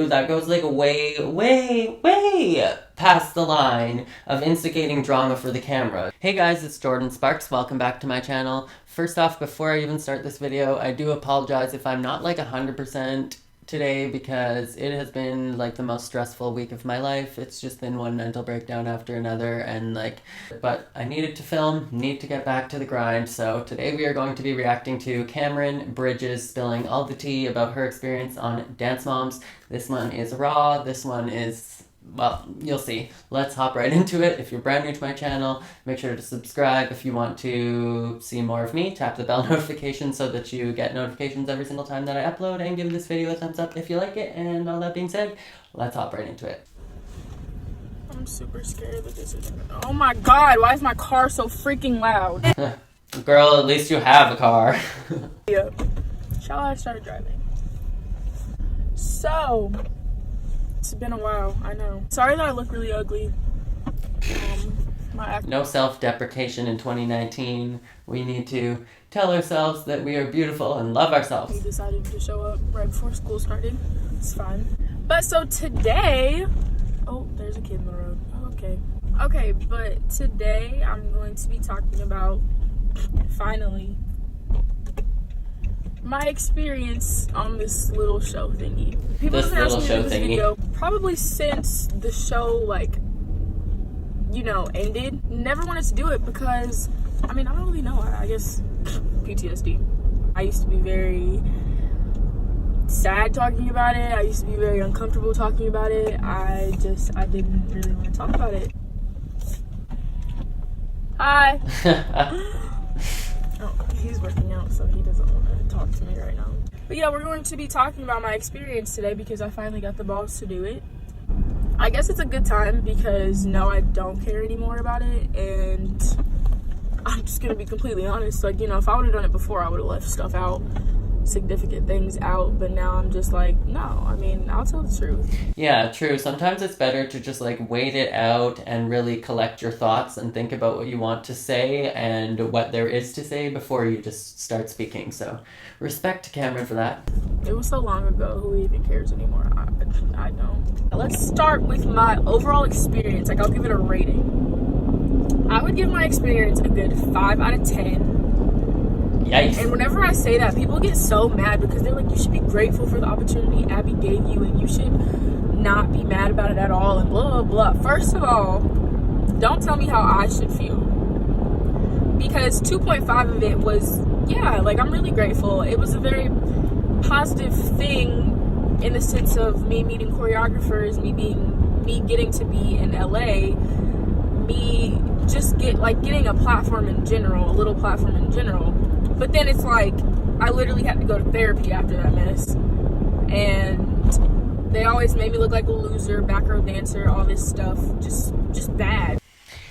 Ooh, that goes like way, way, way past the line of instigating drama for the camera. Hey guys, it's Jordan Sparks. Welcome back to my channel. First off, before I even start this video, I do apologize if I'm not like 100% today because it has been like the most stressful week of my life. It's just been one mental breakdown after another, and but I needed to film, need to get back to the grind. So today we are going to be reacting to Camryn Bridges spilling all the tea about her experience on Dance Moms. This one is raw, this one is, well, you'll see. Let's hop right into it. If you're brand new to my channel, make sure to subscribe. If you want to see more of me, tap the bell notification so that you get notifications every single time that I upload, and give this video a thumbs up if you like it. And all that being said, let's hop right into it. I'm super scared that this is... Oh my god, why is my car so freaking loud? Girl, at least you have a car. Yeah. Shall I start driving? So... It's been a while, I know. Sorry that I look really ugly. No self-deprecation in 2019. We need to tell ourselves that we are beautiful and love ourselves. We decided to show up right before school started. It's fine. But so today... Oh, there's a kid in the road. Oh, okay. Okay, but today I'm going to be talking about, finally, my experience on this little show thingy. People have been asking me to do this video probably since the show, like, you know, ended. Never wanted to do it because, I mean, I don't really know. I guess PTSD. I used to be very sad talking about it. I used to be very uncomfortable talking about it. I didn't really want to talk about it. Hi. Oh, he's working out, so he doesn't want to talk to me right now. But yeah, we're going to be talking about my experience today because I finally got the balls to do it. I guess it's a good time because now I don't care anymore about it, and I'm just going to be completely honest. Like, you know, if I would have done it before, I would have left stuff out, significant things out, but now I'm just like, no, I mean, I'll tell the truth. Yeah, true. Sometimes it's better to just like wait it out and really collect your thoughts and think about what you want to say and what there is to say before you just start speaking. So respect to Camryn for that. It was so long ago, who even cares anymore? I don't. Let's start with my overall experience. Like, I'll give it a rating. I would give my experience a good 5 out of 10. Yikes. And whenever I say that, people get so mad because they're like, you should be grateful for the opportunity Abby gave you and you should not be mad about it at all and blah, blah, blah. First of all, don't tell me how I should feel. Because 2.5 of it was, yeah, like, I'm really grateful. It was a very positive thing in the sense of me meeting choreographers, me getting to be in LA, me just getting a platform in general, a little platform in general. But then it's like, I literally had to go to therapy after that mess. And they always made me look like a loser, back row dancer, all this stuff. Just bad.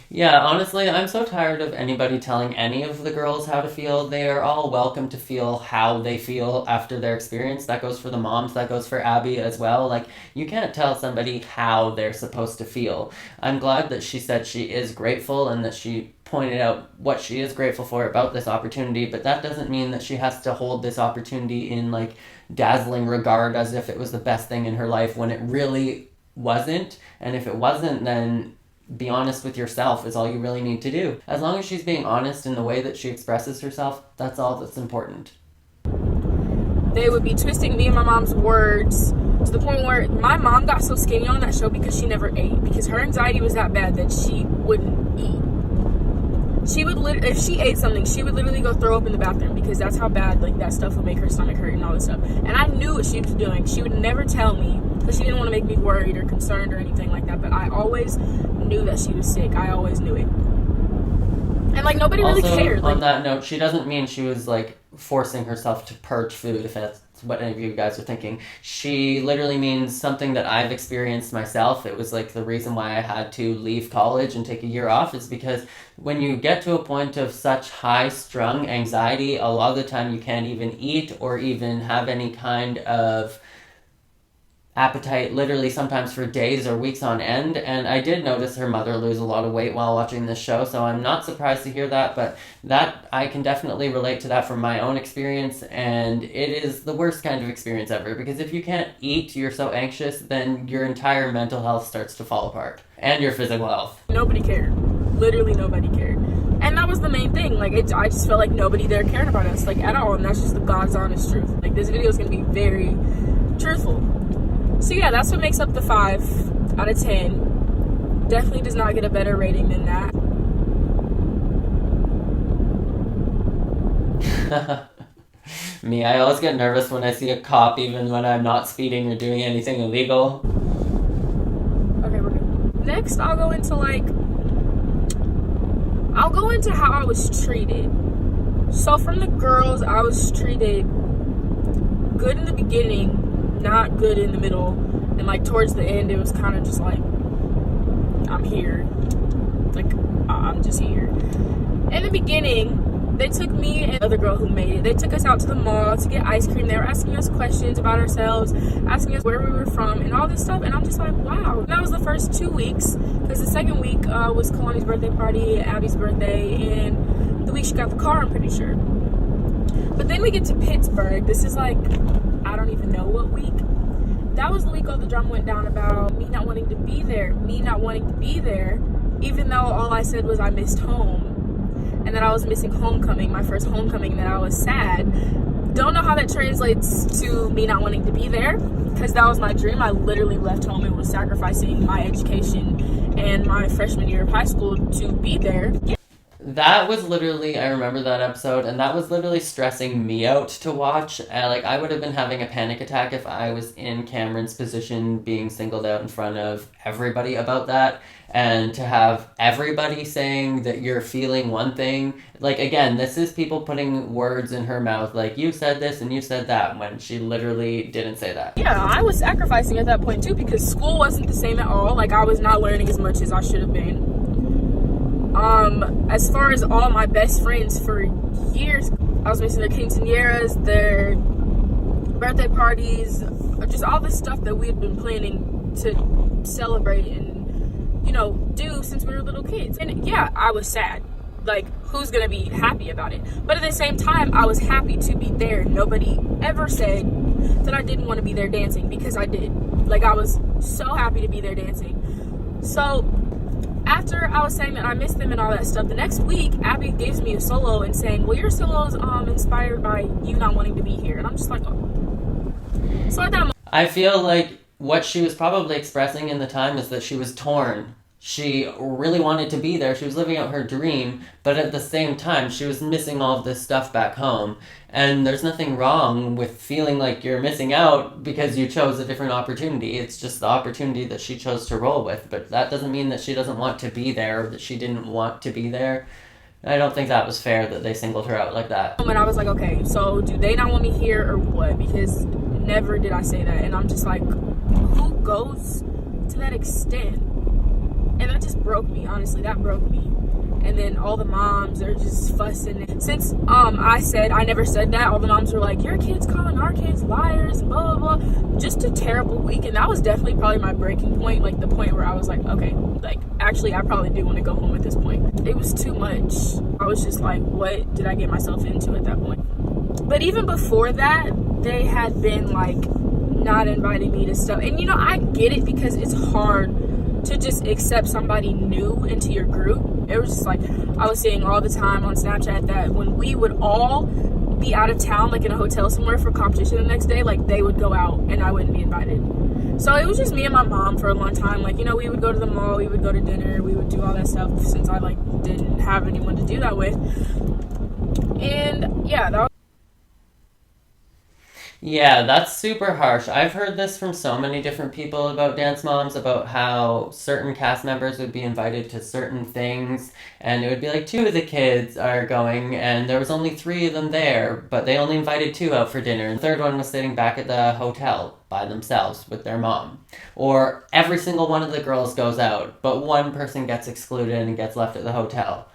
Yeah, honestly, I'm so tired of anybody telling any of the girls how to feel. They are all welcome to feel how they feel after their experience. That goes for the moms, that goes for Abby as well. Like, you can't tell somebody how they're supposed to feel. I'm glad that she said she is grateful and that she pointed out what she is grateful for about this opportunity, but that doesn't mean that she has to hold this opportunity in, like, dazzling regard as if it was the best thing in her life when it really wasn't. And if it wasn't, then be honest with yourself is all you really need to do. As long as she's being honest in the way that she expresses herself, that's all that's important. They would be twisting me and my mom's words to the point where my mom got so skinny on that show because she never ate. Because her anxiety was that bad that she wouldn't eat. She would if she ate something, she would literally go throw up in the bathroom because that's how bad, like, that stuff would make her stomach hurt and all this stuff. And I knew what she was doing. She would never tell me because she didn't want to make me worried or concerned or anything like that. But I always knew that she was sick. I always knew it. And, like, nobody really cared. On that note, she doesn't mean she was, like, forcing herself to purge food, if that's what any of you guys are thinking. She literally means something that I've experienced myself. It was, like, the reason why I had to leave college and take a year off is because when you get to a point of such high-strung anxiety, a lot of the time you can't even eat or even have any kind of appetite literally sometimes for days or weeks on end. And I did notice her mother lose a lot of weight while watching this show, so I'm not surprised to hear that, but that I can definitely relate to that from my own experience. And it is the worst kind of experience ever, because if you can't eat, you're so anxious, then your entire mental health starts to fall apart, and your physical health. Nobody cared. Literally nobody cared. And that was the main thing. Like, I just felt like nobody there cared about us, like, at all. And that's just the God's honest truth. Like, this video is going to be very truthful. So yeah, that's what makes up the 5 out of 10. Definitely does not get a better rating than that. Me, I always get nervous when I see a cop, even when I'm not speeding or doing anything illegal. Okay, we're good. Next, I'll go into how I was treated. So from the girls, I was treated good in the beginning, not good in the middle, and like towards the end, it was kind of just like, I'm here. Like, I'm just here. In the beginning, they took me and the other girl who made it. They took us out to the mall to get ice cream. They were asking us questions about ourselves, asking us where we were from, and all this stuff. And I'm just like, wow. And that was the first 2 weeks, because the second week was Kalani's birthday party, Abby's birthday, and the week she got the car, I'm pretty sure. But then we get to Pittsburgh. This is like, I don't even know what week. That was the week all the drama went down about me not wanting to be there, even though all I said was I missed home. And that I was missing homecoming, my first homecoming, that I was sad. Don't know how that translates to me not wanting to be there, because that was my dream. I literally left home and was sacrificing my education and my freshman year of high school to be there. Yeah. That was literally, I remember that episode, and that was literally stressing me out to watch. Like, I would have been having a panic attack if I was in Camryn's position, being singled out in front of everybody about that. And to have everybody saying that you're feeling one thing, like, again, this is people putting words in her mouth, like, you said this and you said that, when she literally didn't say that. Yeah, I was sacrificing at that point too, because school wasn't the same at all. Like, I was not learning as much as I should have been. As far as all my best friends for years, I was missing their quinceañeras, their birthday parties, just all this stuff that we had been planning to celebrate and, you know, do since we were little kids. And yeah, I was sad. Like, who's gonna be happy about it? But at the same time, I was happy to be there. Nobody ever said that I didn't want to be there dancing, because I did. Like, I was so happy to be there dancing. So after I was saying that I missed them and all that stuff, the next week, Abby gives me a solo and saying, well, your solo is inspired by you not wanting to be here. And I'm just like, oh. So at that moment, I feel like what she was probably expressing in the time is that she was torn. She really wanted to be there. She was living out her dream, but at the same time, she was missing all of this stuff back home. And there's nothing wrong with feeling like you're missing out because you chose a different opportunity. It's just the opportunity that she chose to roll with. But that doesn't mean that she doesn't want to be there, or that she didn't want to be there. I don't think that was fair that they singled her out like that. And I was like, okay, so do they not want me here or what? Because never did I say that. And I'm just like, who goes to that extent? And that just broke me, honestly. That broke me. And then all the moms are just fussing. Since I said I never said that, all the moms were like, your kid's calling our kids liars and blah, blah, blah. Just a terrible week. And that was definitely probably my breaking point, like the point where I was like, okay, like, actually, I probably do want to go home at this point. It was too much. I was just like, what did I get myself into at that point? But even before that, they had been like not inviting me to stuff. And, you know, I get it, because it's hard to just accept somebody new into your group. It was just like, I was seeing all the time on Snapchat that when we would all be out of town, like in a hotel somewhere for competition the next day, like they would go out and I wouldn't be invited. So it was just me and my mom for a long time. Like, you know, we would go to the mall, we would go to dinner, we would do all that stuff, since I like didn't have anyone to do that with. And yeah, that was Yeah, that's super harsh. I've heard this from so many different people about dance moms, about how certain cast members would be invited to certain things, and it would be like 2 of the kids are going, and there was only 3 of them there, but they only invited 2 out for dinner, and the third one was sitting back at the hotel by themselves with their mom. Or every single one of the girls goes out, but one person gets excluded and gets left at the hotel.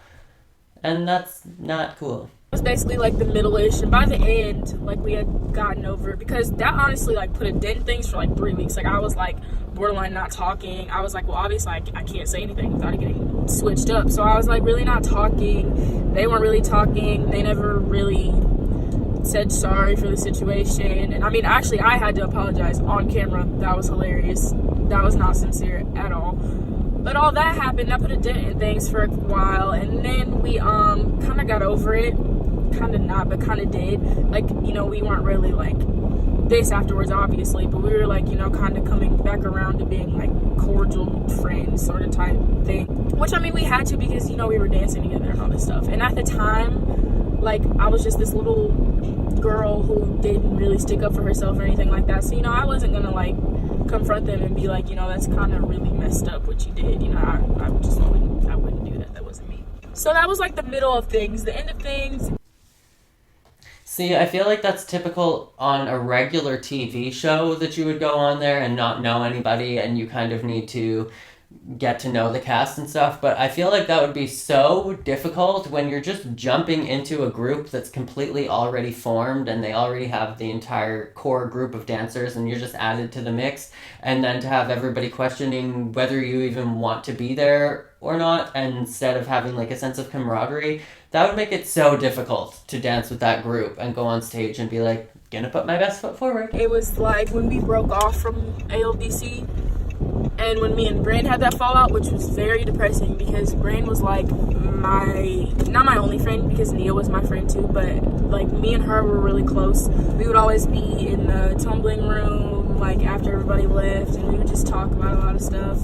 And that's not cool. was basically like the middle-ish, and by the end, like, we had gotten over it, because that honestly like put a dent in things for like 3 weeks. Like, I was like borderline not talking. I was like, well, obviously I can't say anything without it getting switched up, so I was like really not talking. They weren't really talking. They never really said sorry for the situation. And I mean, actually, I had to apologize on camera. That was hilarious. That was not sincere at all. But all that happened, that put a dent in things for a while, and then we kind of got over it. Kind of not, but kind of did. Like, you know, we weren't really like this afterwards, obviously, but we were like, you know, kind of coming back around to being like cordial friends sort of type thing. Which, I mean, we had to, because, you know, we were dancing together and all this stuff. And at the time, like, I was just this little girl who didn't really stick up for herself or anything like that. So, you know, I wasn't gonna like confront them and be like, you know, that's kind of really messed up what you did. You know, I wouldn't do that. That wasn't me. So that was like the middle of things. The end of things. See, I feel like that's typical on a regular TV show, that you would go on there and not know anybody, and you kind of need to get to know the cast and stuff. But I feel like that would be so difficult when you're just jumping into a group that's completely already formed, and they already have the entire core group of dancers, and you're just added to the mix, and then to have everybody questioning whether you even want to be there or not, and instead of having like a sense of camaraderie, that would make it so difficult to dance with that group and go on stage and be like, gonna put my best foot forward. It was like when we broke off from ALDC, and when me and Bryn had that fallout, which was very depressing, because Bryn was like not my only friend, because Nia was my friend too, but like me and her were really close. We would always be in the tumbling room, like after everybody left, and we would just talk about a lot of stuff.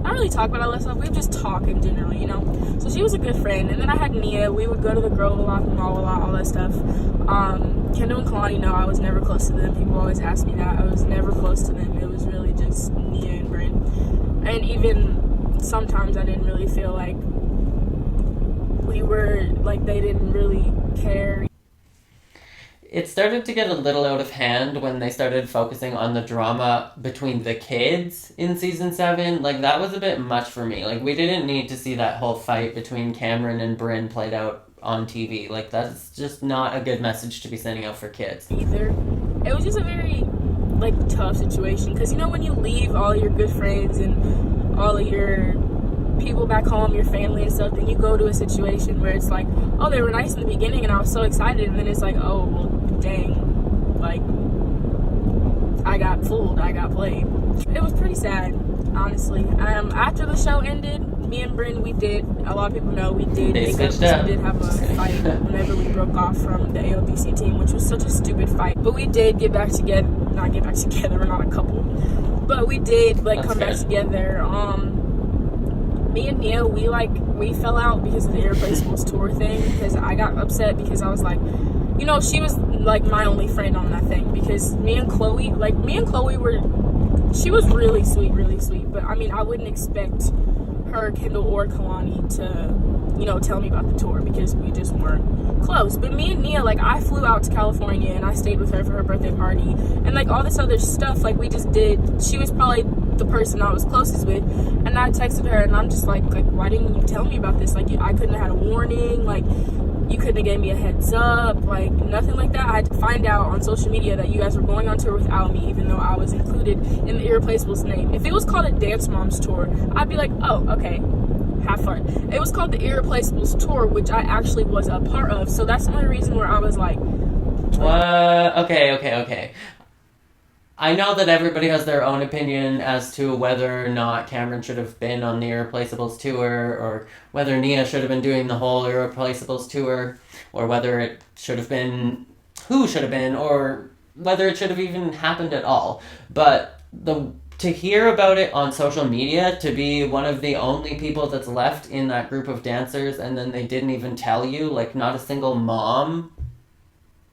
Not really talk about a lot of stuff, we would just talk in general, you know? So she was a good friend. And then I had Nia. We would go to the Grove a lot, the mall a lot, all that stuff. Kendall and Kalani, no, I was never close to them. People always ask me that. I was never close to them. It was really just Nia and Bryn. And even sometimes I didn't really feel like we were, like, they didn't really care. It started to get a little out of hand when they started focusing on the drama between the kids in season 7. Like, that was a bit much for me. Like, we didn't need to see that whole fight between Camryn and Bryn played out on TV. Like, that's just not a good message to be sending out for kids. Either. It was just a very, like, tough situation. Because, you know, when you leave all your good friends and all of your people back home, your family and stuff, then you go to a situation where it's like, oh, they were nice in the beginning and I was so excited, and then it's like, oh, well, dang, like, I got fooled, I got played. It was pretty sad, honestly. After the show ended, me and Bryn, we did, a lot of people know, we did make up, we did have a fight whenever we broke off from the ALDC team, which was such a stupid fight, but we did get back together. Not get back together, we're not a couple, but we did, like, come back together. Me and Nia, we fell out because of the Irreplaceables tour thing, because I got upset because I was like, you know, she was like my only friend on that thing, because me and Chloe were, she was really sweet, but I mean, I wouldn't expect her, Kendall, or Kalani to, you know, tell me about the tour, because we just weren't close. But me and Nia, like, I flew out to California and I stayed with her for her birthday party, and like all this other stuff, like, we just did. She was probably the person I was closest with, and I texted her and I'm just like, why didn't you tell me about this? Like, I couldn't have had a warning, like, you couldn't have gave me a heads up, like, nothing like that. I had to find out on social media that you guys were going on tour without me, even though I was included in the Irreplaceables name. If it was called a Dance Moms tour, I'd be like, oh, okay, have fun. It was called the Irreplaceables tour, which I actually was a part of, so that's the only reason where I was like, Okay. I know that everybody has their own opinion as to whether or not Camryn should have been on the Irreplaceables tour, or whether Nia should have been doing the whole Irreplaceables tour, or whether it should have been, who should have been, or whether it should have even happened at all. But to hear about it on social media, to be one of the only people that's left in that group of dancers, and then they didn't even tell you, like, not a single mom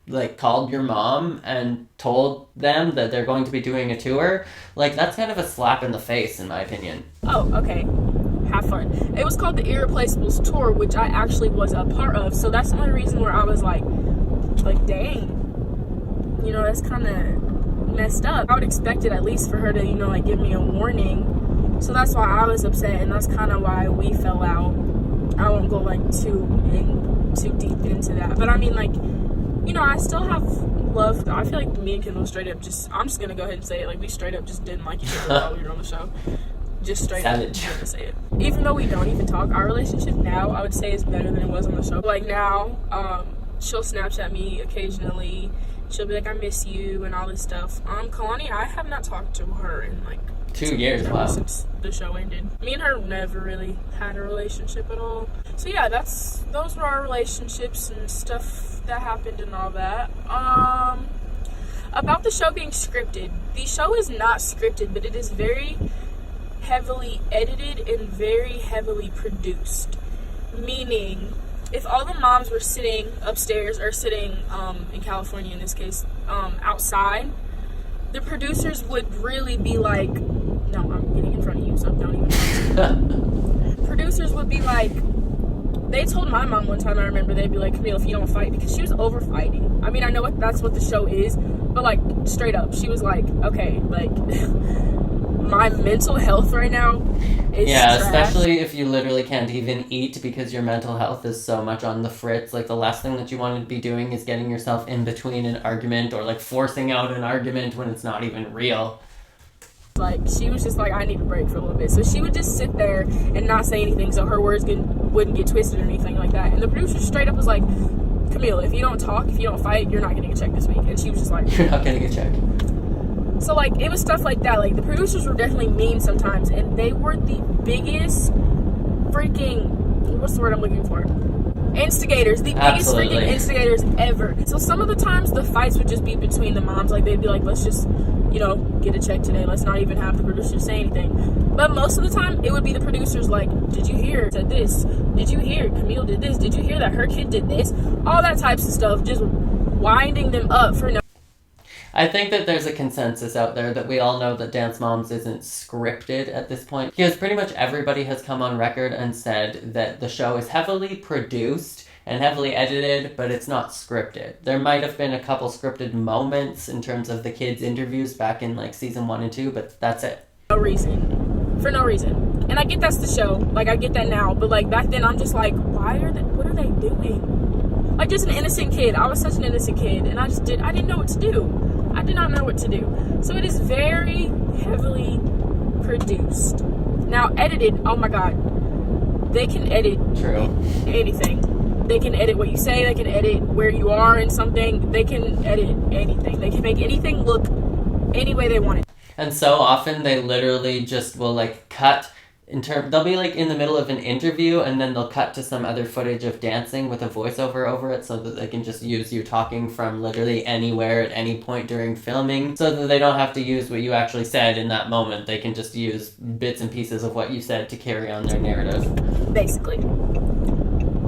like called your mom and told them that they're going to be doing a tour, like, that's kind of a slap in the face, in my opinion. Oh, okay, have fun. It was called the Irreplaceables tour, which I actually was a part of, so that's the only reason where I was like dang, you know, that's kind of messed up. I would expect it at least for her to, you know, like, give me a warning. So that's why I was upset, and that's kind of why we fell out. I won't go like too too deep into that. But I mean, like, you know, I still have love. I feel like me and Kendall straight up just, I'm just gonna go ahead and say it, like, we straight up just didn't like each other while we were on the show. Just straight Savage. up gonna say it. Even though we don't even talk, our relationship now, I would say, is better than it was on the show. Like, now, she'll Snapchat me occasionally. She'll be like, I miss you and all this stuff. Kalani, I have not talked to her in like 2 years. Wow. Since the show ended. Me and her never really had a relationship at all. So yeah, those were our relationships and stuff that happened and all that. About the show being scripted. The show is not scripted, but it is very heavily edited and very heavily produced. Meaning, if all the moms were sitting upstairs or sitting in California in this case, outside, the producers would really be like, no, I'm getting in front of you, so don't even. Producers would be like, they told my mom one time, I remember, they'd be like, Camille, if you don't fight, because she was over fighting. I mean, I know that's what the show is, but like, straight up, she was like, okay, like, my mental health right now is trash. Especially if you literally can't even eat because your mental health is so much on the fritz. Like, the last thing that you want to be doing is getting yourself in between an argument or like forcing out an argument when it's not even real. Like, she was just like, I need a break for a little bit. So she would just sit there and not say anything so her words wouldn't get twisted or anything like that. And the producer straight up was like, Camille, if you don't talk, if you don't fight, you're not getting a check this week. And she was just like, you're not getting a check. So, like, it was stuff like that. Like, the producers were definitely mean sometimes, and they were the biggest freaking, what's the word I'm looking for? Instigators. The biggest freaking instigators ever. So some of the times, the fights would just be between the moms. Like, they'd be like, let's just, you know, get a check today. Let's not even have the producers say anything. But most of the time, it would be the producers like, did you hear said this? Did you hear Camille did this? Did you hear that her kid did this? All that types of stuff. Just winding them up for no. I think that there's a consensus out there that we all know that Dance Moms isn't scripted at this point, because pretty much everybody has come on record and said that the show is heavily produced and heavily edited, but it's not scripted. There might have been a couple scripted moments in terms of the kids' interviews back in like season 1 and 2, but that's it. For no reason. And I get that's the show. Like, I get that now. But like back then, I'm just like, what are they doing? Like, just an innocent kid. I was such an innocent kid, and I didn't know what to do. I did not know what to do. So it is very heavily produced. Now, edited, oh my god. They can edit anything. They can edit what you say. They can edit where you are in something. They can edit anything. They can make anything look any way they want it. And so often they literally just will like cut they'll be like in the middle of an interview and then they'll cut to some other footage of dancing with a voiceover over it so that they can just use you talking from literally anywhere at any point during filming, so that they don't have to use what you actually said in that moment. They can just use bits and pieces of what you said to carry on their narrative. Basically.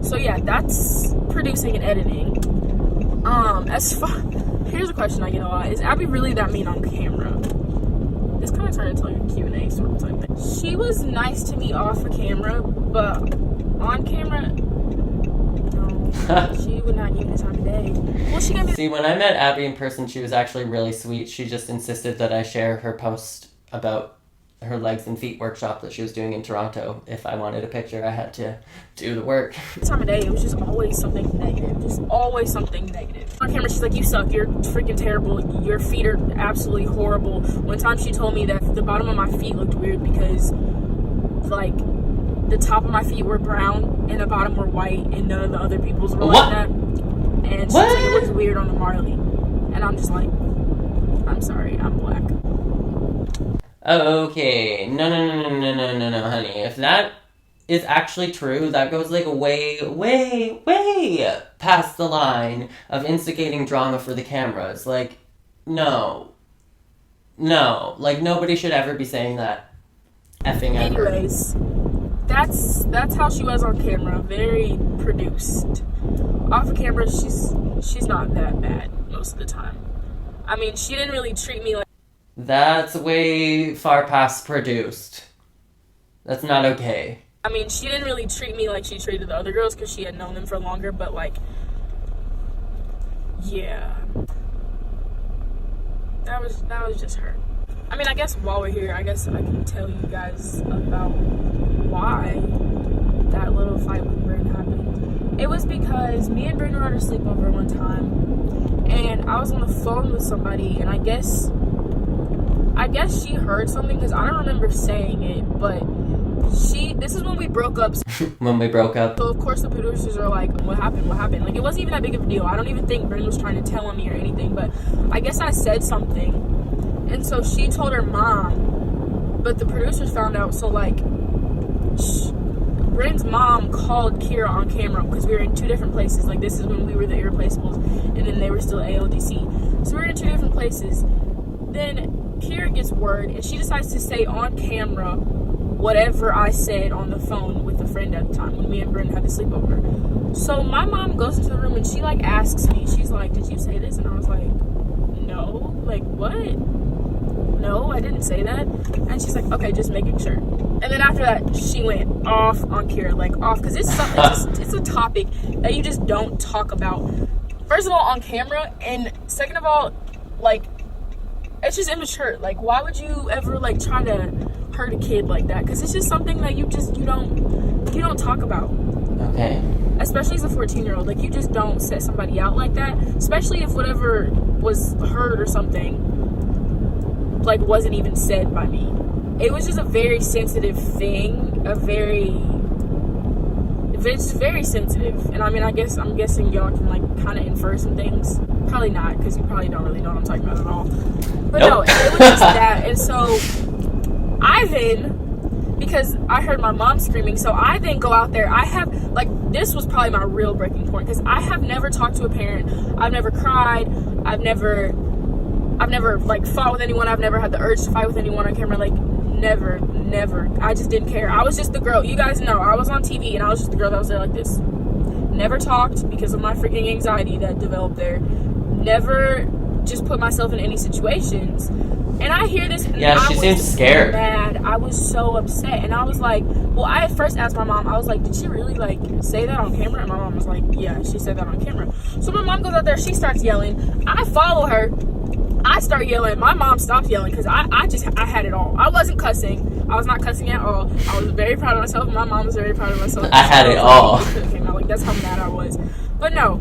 So yeah, that's producing and editing. Here's a question I get a lot. Is Abby really that mean on camera? This kind of turned into like a Q&A sort of type thing. She was nice to me off of camera, but on camera, no, she would not give me the time of day. Well, she gave me. See, when I met Abby in person, she was actually really sweet. She just insisted that I share her post about her legs and feet workshop that she was doing in Toronto. If I wanted a picture, I had to do the work. Time of day, it was just always something negative. Just always something negative. On camera, she's like, you suck. You're freaking terrible. Your feet are absolutely horrible. One time she told me that the bottom of my feet looked weird because, like, the top of my feet were brown and the bottom were white, and none of the other people's were like that. And she was like, it looks weird on the Marley. And I'm just like, I'm sorry, I'm black. Okay, no, honey. If that is actually true, that goes like way past the line of instigating drama for the cameras. Like, no. Like, nobody should ever be saying that effing ever. Anyways, that's how she was on camera. Very produced. Off of camera, she's not that bad most of the time. I mean, she didn't really treat me like. That's way far past produced. That's not okay. I mean, she didn't really treat me like she treated the other girls because she had known them for longer, but like, yeah. That was just her. I mean, I guess while we're here, I guess I can tell you guys about why that little fight with Bryn happened. It was because me and Brandon were at a sleepover one time, and I was on the phone with somebody, and I guess she heard something, because I don't remember saying it, but this is when we broke up. When we broke up. So of course the producers are like, what happened? Like, it wasn't even that big of a deal. I don't even think Brandon was trying to tell on me or anything, but I guess I said something, and so she told her mom, but the producers found out. So like, Brandon's mom called Kira on camera, because we were in 2 different places. Like, this is when we were the Irreplaceables, and then they were still ALDC. So we were in 2 different places. Then Kira gets word, and she decides to say on camera whatever I said on the phone with a friend at the time, when me and Brandon had the sleepover. So my mom goes into the room, and she like asks me, she's like, did you say this? And I was like, no. Like, what? No, I didn't say that. And she's like, okay, just making sure. And then after that, she went off on Kira, like off, because it's a topic that you just don't talk about. First of all, on camera, and second of all, like, it's just immature. Like, why would you ever like try to hurt a kid like that? Because it's just something that you don't talk about. Okay. Especially as a 14-year-old, like, you just don't set somebody out like that. Especially if whatever was heard or something, like, wasn't even said by me. It was just a very sensitive thing. It's very sensitive. And I mean, I'm guessing y'all can like kind of infer some things. Probably not, because you probably don't really know what I'm talking about at all. But nope. No, it was just that. And so I then, because I heard my mom screaming, so I then go out there. I have, like, this was probably my real breaking point, because I have never talked to a parent. I've never cried. I've never like fought with anyone. I've never had the urge to fight with anyone on camera. Like, never. I just didn't care. I was just the girl. You guys know, I was on TV, and I was just the girl that was there like this. Never talked because of my freaking anxiety that developed there. Never just put myself in any situations. And I hear this, and she seems scared. Mad. I was so upset, and I was like, well, I at first asked my mom. I was like, did she really like say that on camera? And my mom was like, yeah, she said that on camera. So my mom goes out there, she starts yelling. I follow her. I start yelling. My mom stopped yelling, because I had it all. I wasn't cussing. I was not cussing at all. I was very proud of myself, and my mom was very proud of myself. I had it all. Like, that's how mad I was. But no,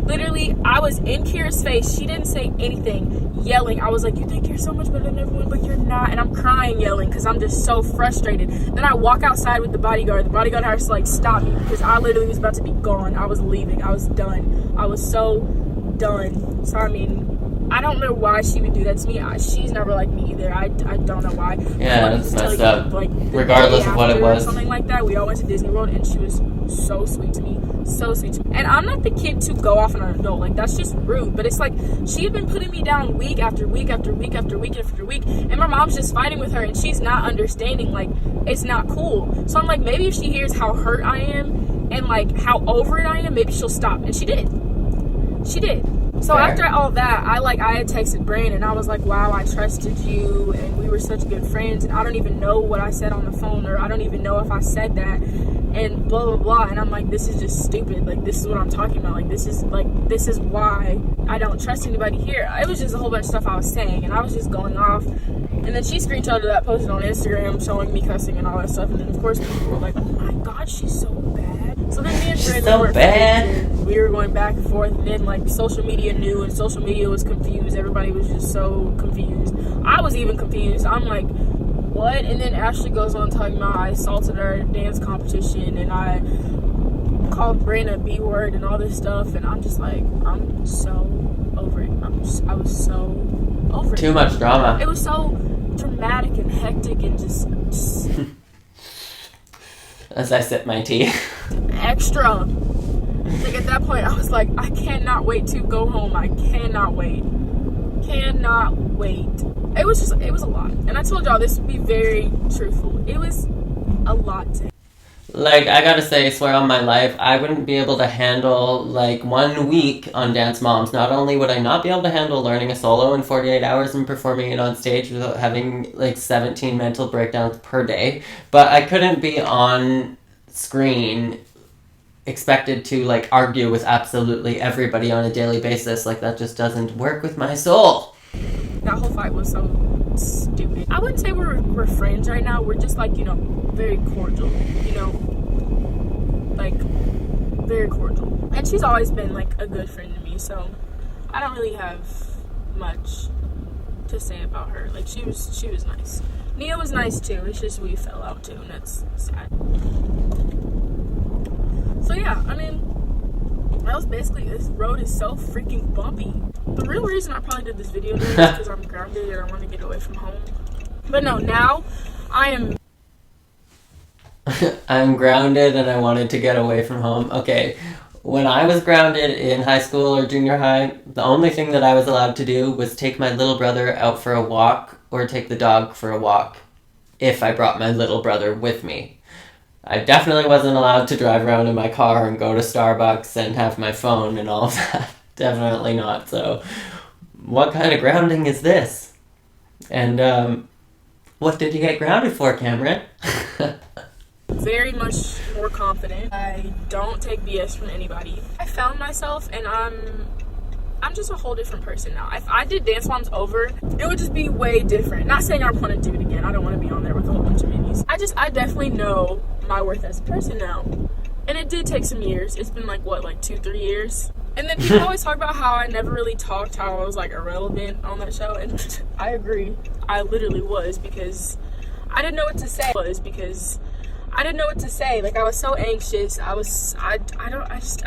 literally, I was in Kira's face. She didn't say anything, yelling. I was like, you think you're so much better than everyone, but you're not. And I'm crying, yelling, because I'm just so frustrated. Then I walk outside with the bodyguard. The bodyguard has to like stop me, because I literally was about to be gone. I was leaving. I was done. I was so done. So I mean, I don't know why she would do that to me. She's never like me either. I don't know why. Yeah, that's messed up. Like, regardless of what it was. Something like that. We all went to Disney World, and she was so sweet to me. So sweet to me. And I'm not the kid to go off on an adult. Like, that's just rude. But it's like, she had been putting me down week after week after week after week after week. And my mom's just fighting with her, and she's not understanding. Like, it's not cool. So I'm like, maybe if she hears how hurt I am and like how over it I am, maybe she'll stop. And she did. She did. So Fair. After all that, I had texted Brandon, and I was like, wow, I trusted you, and we were such good friends, and I don't even know what I said on the phone, or I don't even know if I said that, and blah, blah, blah. And I'm like, this is just stupid. Like, this is what I'm talking about. Like, this is why I don't trust anybody here. It was just a whole bunch of stuff I was saying, and I was just going off. And then she screenshotted that, posted on Instagram, showing me cussing and all that stuff. And then, of course, people were like, oh my God, she's so bad. So then me and Brandon were bad. We were going back and forth, and then like social media knew, and social media was confused. Everybody was just so confused. I was even confused. I'm like, what? And then Ashley goes on talking about I assaulted her at a dance competition, and I called Brandon a B word and all this stuff, and I'm just like, I'm so over it. I was so over it. Too much drama. It was so dramatic and hectic and just as I sip my tea. Extra. Like, at that point, I was like, I cannot wait to go home. I cannot wait. Cannot wait. It was a lot. And I told y'all this would be very truthful. It was a lot to. Like, I gotta say, swear on my life, I wouldn't be able to handle, like, 1 week on Dance Moms. Not only would I not be able to handle learning a solo in 48 hours and performing it on stage without having, like, 17 mental breakdowns per day, but I couldn't be on screen expected to, like, argue with absolutely everybody on a daily basis. Like, that just doesn't work with my soul. That whole fight was so stupid. I wouldn't say we're friends right now. We're just, like, you know, very cordial, you know, like, very cordial. And she's always been like a good friend to me, so I don't really have much to say about her. Like, she was nice. Nia was nice too. It's just we fell out too, and that's sad. So yeah, I mean, that was basically, this road is so freaking bumpy. The real reason I probably did this video today is because I'm grounded and I want to get away from home. But no, now I am I'm grounded and I wanted to get away from home. Okay, when I was grounded in high school or junior high, the only thing that I was allowed to do was take my little brother out for a walk or take the dog for a walk if I brought my little brother with me. I definitely wasn't allowed to drive around in my car and go to Starbucks and have my phone and all of that. Definitely not. So what kind of grounding is this? And what did you get grounded for, Camryn? very much more confident. I don't take BS from anybody. I found myself, and I'm just a whole different person now. If I did Dance Moms over, it would just be way different. Not saying I want to do it again. I don't want to be on there with a whole bunch of minis. I definitely know my worth as a person now. And it did take some years. It's been like 2-3 years. And then people always talk about how I never really talked, how I was like irrelevant on that show. And I agree. I literally was, because I didn't know what to say. Like, I was so anxious. I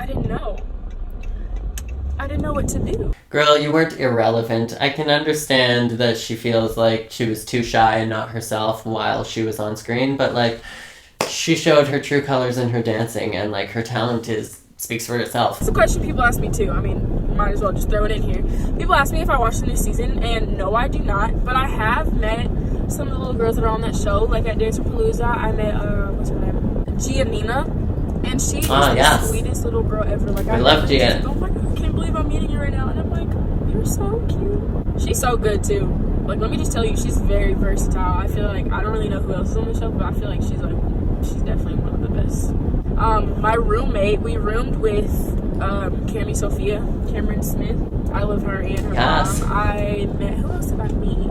didn't know. I didn't know what to do. Girl, you weren't irrelevant. I can understand that she feels like she was too shy and not herself while she was on screen, but like, she showed her true colors in her dancing, and like, her talent speaks for itself. It's a question people ask me too. I mean, might as well just throw it in here. People ask me if I watched the new season, and no, I do not. But I have met some of the little girls that are on that show. Like at Dancerpalooza, I met what's her name, Giannina, and she is the sweetest little girl ever. Like, I love Gia. Oh my god, I can't believe I'm meeting you right now. And I'm like, you're so cute. She's so good too. Like, let me just tell you, she's very versatile. I feel like, I don't really know who else is on the show, but I feel like she's definitely one of the best. My roommate, we roomed with Camryn Smith. I love her and her mom. I met, who else did I meet?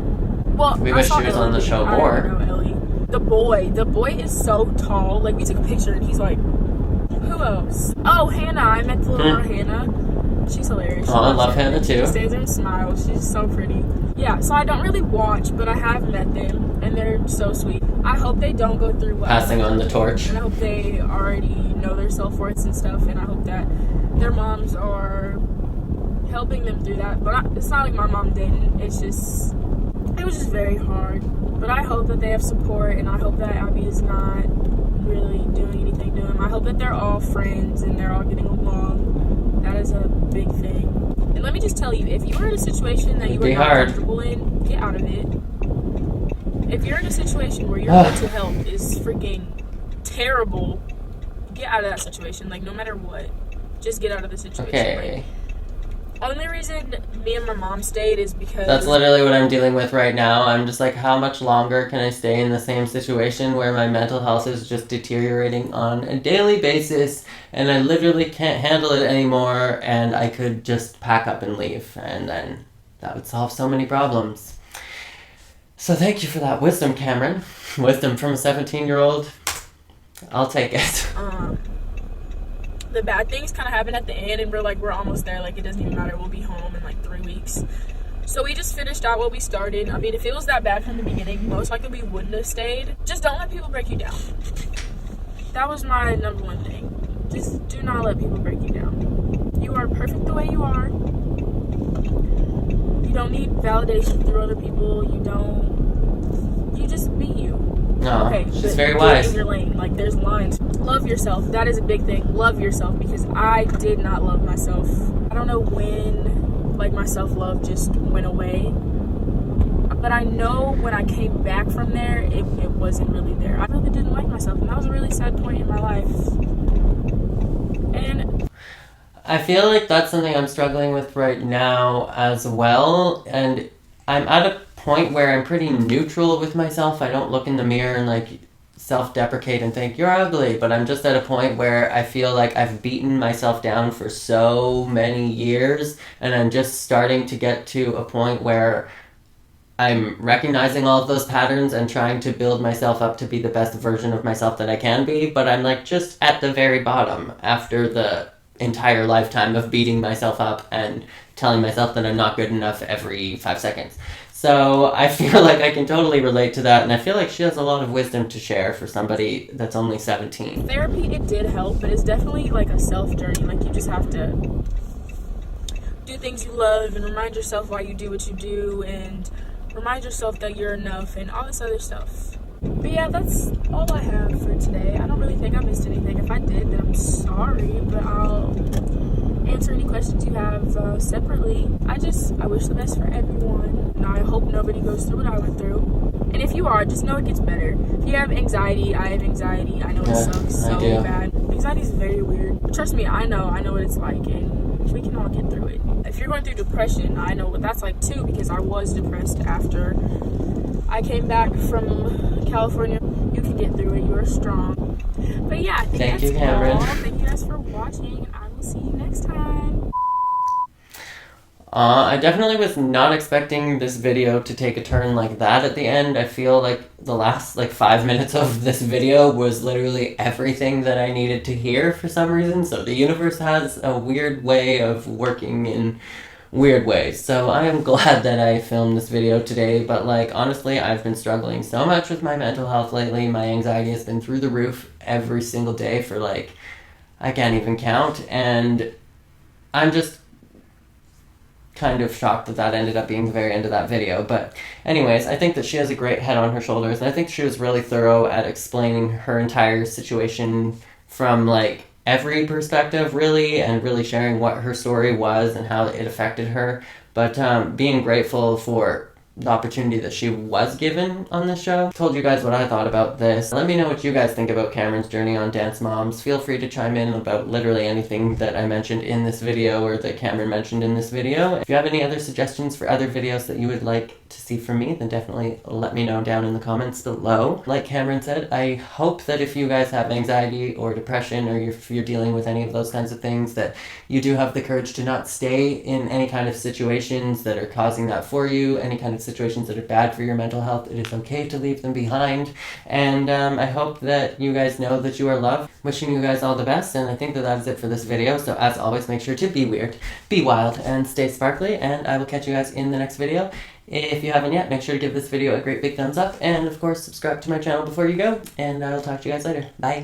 Well, we wish she was on the show more. I don't know Ellie. The boy is so tall. Like, we took a picture and he's like, who else? Oh, Hannah. I met the little girl Hannah. She's hilarious. Oh, I love Hannah too. She stays there and smiles. She's so pretty. Yeah, so I don't really watch, but I have met them, and they're so sweet. I hope they don't go through passing on the torch. And I hope they already know their self-worths and stuff, and I hope that their moms are helping them through that. But it's not like my mom didn't. It was just very hard. But I hope that they have support, and I hope that Abby is not really doing anything to them. I hope that they're all friends and they're all getting along. That is a big thing. And let me just tell you, if you are in a situation that you are not comfortable in, get out of it. If you're in a situation where your mental health is freaking terrible, get out of that situation. Like, no matter what, just get out of the situation. Okay. Like, only reason me and my mom stayed is because... That's literally what I'm dealing with right now. I'm just like, how much longer can I stay in the same situation where my mental health is just deteriorating on a daily basis, and I literally can't handle it anymore, and I could just pack up and leave, and then that would solve so many problems. So thank you for that wisdom, Camryn. Wisdom from a 17-year-old. I'll take it. The bad things kind of happen at the end, and we're almost there. Like, it doesn't even matter. We'll be home in like 3 weeks. So we just finished out what we started. I mean, if it was that bad from the beginning, most likely we wouldn't have stayed. Just don't let people break you down. That was my number one thing. Just do not let people break you down. You are perfect the way you are. You don't need validation through other people. You just be you. No, okay, she's very wise. In your lane. Like, there's lines. Love yourself. That is a big thing. Love yourself, because I did not love myself. I don't know when, like, my self-love just went away. But I know when I came back from there, it wasn't really there. I really didn't like myself, and that was a really sad point in my life. And I feel like that's something I'm struggling with right now as well, and I'm at a point where I'm pretty neutral with myself. I don't look in the mirror and like self-deprecate and think you're ugly, but I'm just at a point where I feel like I've beaten myself down for so many years, and I'm just starting to get to a point where I'm recognizing all of those patterns and trying to build myself up to be the best version of myself that I can be, but I'm like just at the very bottom after the entire lifetime of beating myself up and telling myself that I'm not good enough every 5 seconds. So I feel like I can totally relate to that, and I feel like she has a lot of wisdom to share for somebody that's only 17. Therapy, it did help, but it's definitely like a self journey. Like, you just have to do things you love and remind yourself why you do what you do and remind yourself that you're enough and all this other stuff. But yeah, that's all I have for today. I don't really think I missed anything. If I did, then I'm sorry, but I'll answer any questions you have separately. I wish the best for everyone, and I hope nobody goes through what I went through. And if you are, just know it gets better. If you have anxiety, I have anxiety. I know it sucks so bad. Anxiety is very weird. But trust me, I know what it's like, and we can all get through it. If you're going through depression, I know what that's like too, because I was depressed after I came back from California. You can get through it. You're strong. But yeah, I think Thank you, that's Camryn. all. Thank you guys for watching. I will see you next time. I definitely was not expecting this video to take a turn like that at the end. I feel like the last 5 minutes of this video was literally everything that I needed to hear for some reason. So the universe has a weird way of working in weird ways. So I am glad that I filmed this video today, but honestly, I've been struggling so much with my mental health lately. My anxiety has been through the roof every single day for I can't even count, and I'm just kind of shocked that ended up being the very end of that video. But anyways, I think that she has a great head on her shoulders, and I think she was really thorough at explaining her entire situation from every perspective, really, and really sharing what her story was and how it affected her. But being grateful for the opportunity that she was given on this show. Told you guys what I thought about this. Let me know what you guys think about Camryn's journey on Dance Moms. Feel free to chime in about literally anything that I mentioned in this video or that Camryn mentioned in this video. If you have any other suggestions for other videos that you would like to see from me, then definitely let me know down in the comments below. Like Camryn said, I hope that if you guys have anxiety or depression, or if you're dealing with any of those kinds of things, that you do have the courage to not stay in any kind of situations that are causing that for you, any kind of situations that are bad for your mental health. It is okay to leave them behind, and I hope that you guys know that you are loved. Wishing you guys all the best, and I think that is it for this video. So as always, make sure to be weird, be wild, and stay sparkly, and I will catch you guys in the next video. If you haven't yet, make sure to give this video a great big thumbs up, and of course subscribe to my channel before you go, and I will talk to you guys later. Bye!